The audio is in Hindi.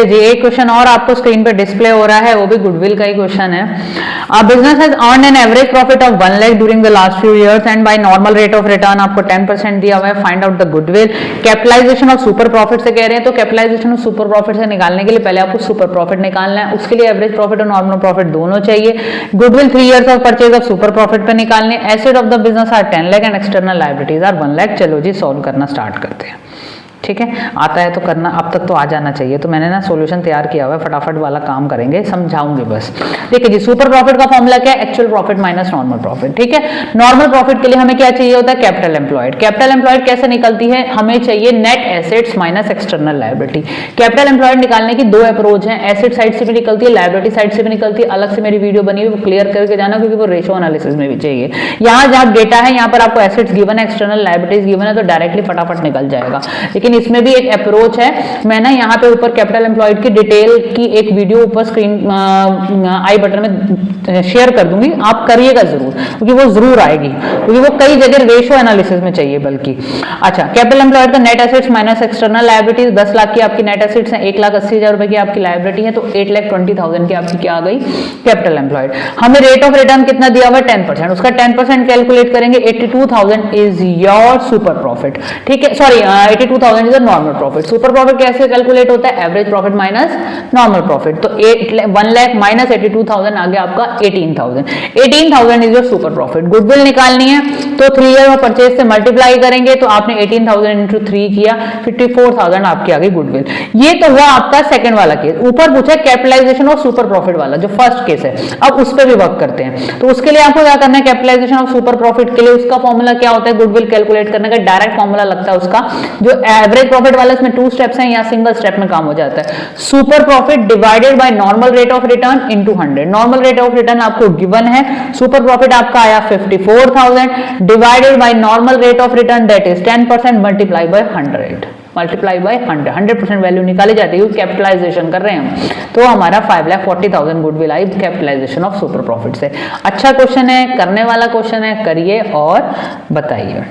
जी एक क्वेश्चन और आपको स्क्रीन पे डिस्प्ले हो रहा है, वो भी गुडविल का ही क्वेश्चन है। Business has earned an average profit of 1 lakh during the last few years and by normal rate of return आपको 10% दिया हुआ है। Find out the goodwill. Capitalisation of super profit से कह रहे हैं, तो कैपिटलाइजेशन ऑफ सुपर प्रॉफिट से निकालने के लिए पहले आपको सुपर प्रॉफिट निकालना है, उसके लिए एवरेज प्रॉफिट और नॉर्मल प्रॉफिट दोनों चाहिए। Goodwill 3 years of purchase of super profit पे निकालने। Asset of the business are 10 lakh and external liabilities are 1 lakh. चलो जी सॉल्व करना स्टार्ट करते हैं। ठीक है, आता है तो करना, अब तक तो आ जाना चाहिए। तो मैंने ना सॉल्यूशन तैयार किया हुआ है, फटाफट वाला काम करेंगे, समझाऊंगी बस। देखिए जी, सुपर प्रॉफिट का फॉर्मूला क्या है? Actual profit minus normal profit. ठीक है, नॉर्मल प्रॉफिट के लिए हमें क्या चाहिए होता है? Capital employed. कैपिटल एम्प्लॉयड कैसे निकलती है? हमें चाहिए net assets minus external liability. Capital employed निकालने की दो अप्रोच है, एसेट साइड से भी निकलती है, लायबिलिटी साइड से भी निकलती है। अलग से मेरी वीडियो बनी हुई, वो क्लियर करके जाना, क्योंकि वो रेशो एनालिसिस में भी चाहिए। यहाँ जहाँ डेटा है, यहाँ पर आपको एसेट्स गिवन है, एक्सटर्नल लायबिलिटीज गिवन है, तो डायरेक्टली फटाफट निकल जाएगा। लेकिन इसमें भी एक अप्रोच है। मैं ना यहाँ पे ऊपर कैपिटल एम्प्लॉयड की डिटेल की एक वीडियो ऊपर स्क्रीन आई बटन में शेयर कर दूंगी, आप करिएगा जरूर, क्योंकि वो जरूर आएगी, क्योंकि वो कई जगह रेशो एनालिसिस में चाहिए बल्कि। अच्छा, कैपिटल एम्प्लॉयड का net assets minus external liabilities, 10 lakh की आपकी नेट एसेट्स हैं, 1,80,000 रुपए की आपकी लायबिलिटी है, तो 8,20,000 की आपकी क्या आ गई? Capital employed. हमें रेट ऑफ रिटर्न कितना दिया हुआ है? 10%। उसका 10% कैलकुलेट करेंगे, 82,000 इज योर सुपर प्रॉफिट। ठीक है, sorry 82,000 is a normal profit. Super profit कैसे कैलकुलेट होता है? Average profit minus normal profit. तो 1 लाख माइनस 82,000 आ गया आपका 18,000। 18,000 is your super profit. Goodwill निकालनी है तो 3 ईयर ऑफ परचेज से मल्टीप्लाई करेंगे, तो आपने 18,000 इंटू 3 किया, 54,000 आपकी आ गई गुडविल। ये तो हुआ आपका सेकंड वाला केस। ऊपर पूछा कैपिटलाइजेशन ऑफ सुपर प्रॉफिट वाला, जो फर्स्ट केस है। अब उस पर भी वर्क करते हैं। तो उसके लिए आपको क्या करना है? कैपिटलाइजेशन ऑफ सुपर प्रॉफिट के लिए उसका फॉर्मूला क्या होता है? गुडविल कैलकुलेट करने का डायरेक्ट फॉर्मूला लगता है उसका। जो एवरेज प्रॉफिट वाला, इसमें 2 स्टेप्स हैं, या सिंगल स्टेप में काम हो जाता है। Super profit divided by normal rate of return into 100। Normal rate of return आपको गिवन है, सुपर प्रॉफिट आपका आया 54,000 divided by normal rate of return, that is 10% multiply by 100, multiply by 100। 100% value निकाली जाती है, कैपिटलाइजेशन कर रहे हैं हम। तो हमारा 5,40,000 गुडविल आई कैपिटलाइजेशन ऑफ सुपर प्रॉफिट से। अच्छा क्वेश्चन है, करने वाला क्वेश्चन है, करिए और बताइए।